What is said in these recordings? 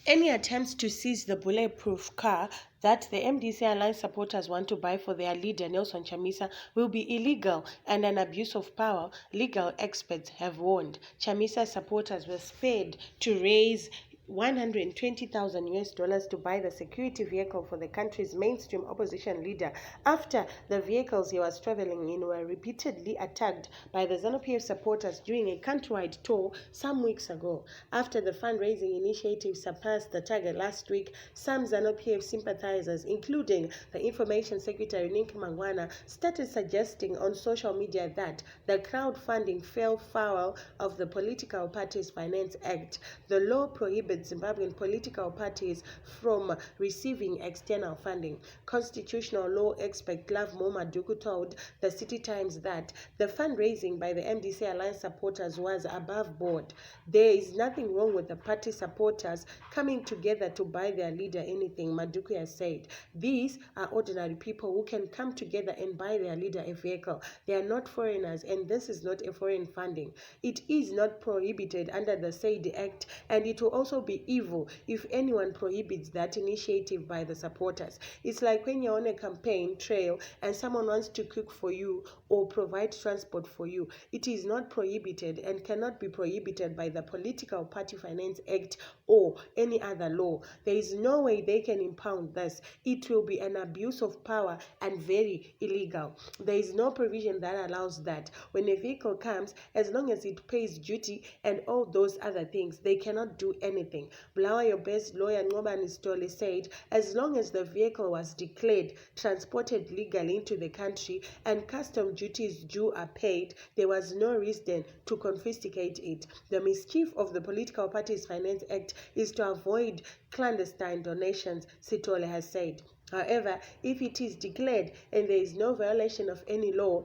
Any attempts to seize the bulletproof car that the MDC Alliance supporters want to buy for their leader Nelson Chamisa will be illegal and an abuse of power, legal experts have warned. Chamisa supporters were spared to raise $120,000 to buy the security vehicle for the country's mainstream opposition leader after the vehicles he was traveling in were repeatedly attacked by the ZANU-PF supporters during a countrywide tour some weeks ago. After the fundraising initiative surpassed the target last week, some ZANU-PF sympathizers, including the Information Secretary Ninki Mangwana, started suggesting on social media that the crowdfunding fell foul of the Political Parties Finance Act. The law prohibits Zimbabwean political parties from receiving external funding. Constitutional law expert Madhuku told the City Times that the fundraising by the MDC Alliance supporters was above board. There is nothing wrong with the party supporters coming together to buy their leader anything, Madhuku has said. These are ordinary people who can come together and buy their leader a vehicle. They are not foreigners, and this is not a foreign funding. It is not prohibited under the said act, and it will also be evil if anyone prohibits that initiative by the supporters. It's like when you're on a campaign trail and someone wants to cook for you or provide transport for you. It is not prohibited and cannot be prohibited by the Political Party Finance Act or any other law. There is no way they can impound this. It will be an abuse of power and very illegal. There is no provision that allows that. When a vehicle comes, as long as it pays duty and all those other things, they cannot do anything. Blawa, your best lawyer, Ngobani Stole, said as long as the vehicle was declared transported legally into the country and custom duties due are paid, there was no reason to confiscate it. The mischief of the Political Parties Finance Act is to avoid clandestine donations, Sitole has said. However, if it is declared and there is no violation of any law,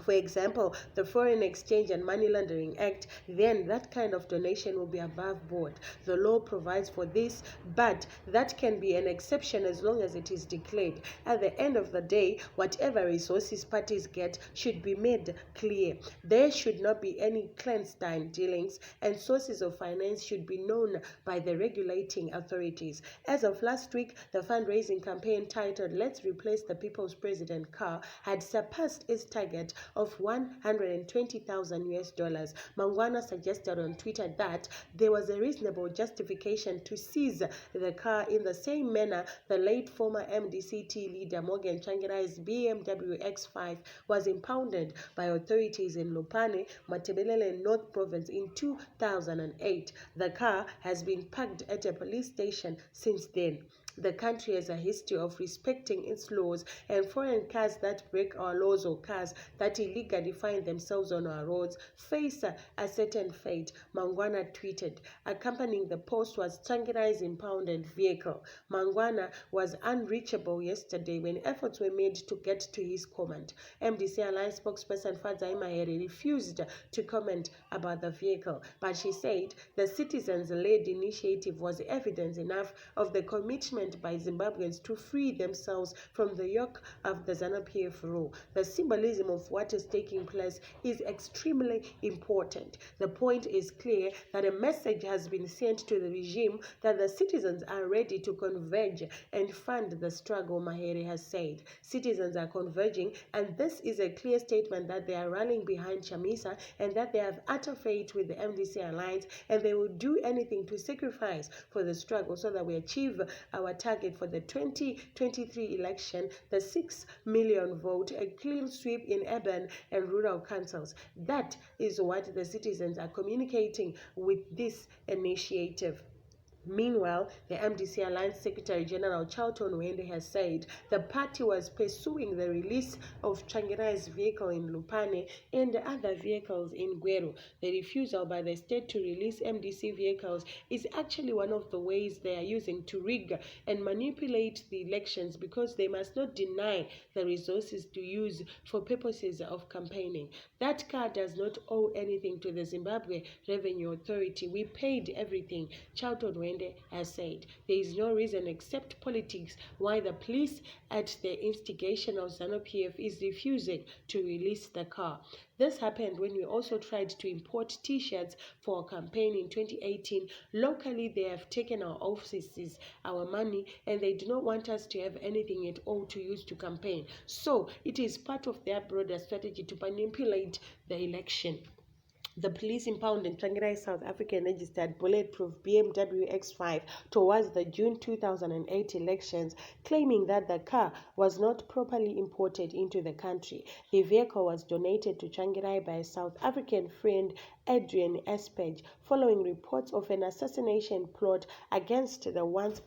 for example, the Foreign Exchange and Money Laundering Act, then that kind of donation will be above board. The law provides for this, but that can be an exception as long as it is declared. At the end of the day, whatever resources parties get should be made clear. There should not be any clandestine dealings, and sources of finance should be known by the regulating authorities. As of last week, the fundraising campaign titled Let's Replace the People's President car had surpassed its target of $120,000. Mangwana suggested on Twitter that there was a reasonable justification to seize the car in the same manner the late former MDCT leader Morgan Tsvangirai's BMW X5 was impounded by authorities in Lupane, Matabeleland North Province in 2008. The car has been parked at a police station since then. The country has a history of respecting its laws, and foreign cars that break our laws or cars that illegally find themselves on our roads face a certain fate, Mangwana tweeted. Accompanying the post was Tsvangirai's impounded vehicle. Mangwana was unreachable yesterday when efforts were made to get to his command. MDC Alliance spokesperson Fadzai Mahere refused to comment about the vehicle, but she said the citizens-led initiative was evidence enough of the commitment by Zimbabweans to free themselves from the yoke of the ZANU-PF rule. The symbolism of what is taking place is extremely important. The point is clear that a message has been sent to the regime that the citizens are ready to converge and fund the struggle, Mahere has said. Citizens are converging, and this is a clear statement that they are rallying behind Chamisa and that they have utter faith with the MDC Alliance, and they will do anything to sacrifice for the struggle so that we achieve our target for the 2023 election, the 6 million vote, a clean sweep in urban and rural councils. That is what the citizens are communicating with this initiative. Meanwhile, the MDC Alliance Secretary General Charlton Wende has said the party was pursuing the release of Tsvangirai's vehicle in Lupane and other vehicles in Gweru. The refusal by the state to release MDC vehicles is actually one of the ways they are using to rig and manipulate the elections, because they must not deny the resources to use for purposes of campaigning. That car does not owe anything to the Zimbabwe Revenue Authority. We paid everything, Charlton Wende Mende has said. There is no reason except politics why the police, at the instigation of ZANU-PF, is refusing to release the car. This happened when we also tried to import T-shirts for a campaign in 2018. Locally, they have taken our offices, our money, and they do not want us to have anything at all to use to campaign. So it is part of their broader strategy to manipulate the election. The police impounded Tsvangirai South African registered bulletproof BMW X5 towards the June 2008 elections, claiming that the car was not properly imported into the country. The vehicle was donated to Tsvangirai by a South African friend, Adrian Espage, following reports of an assassination plot against the once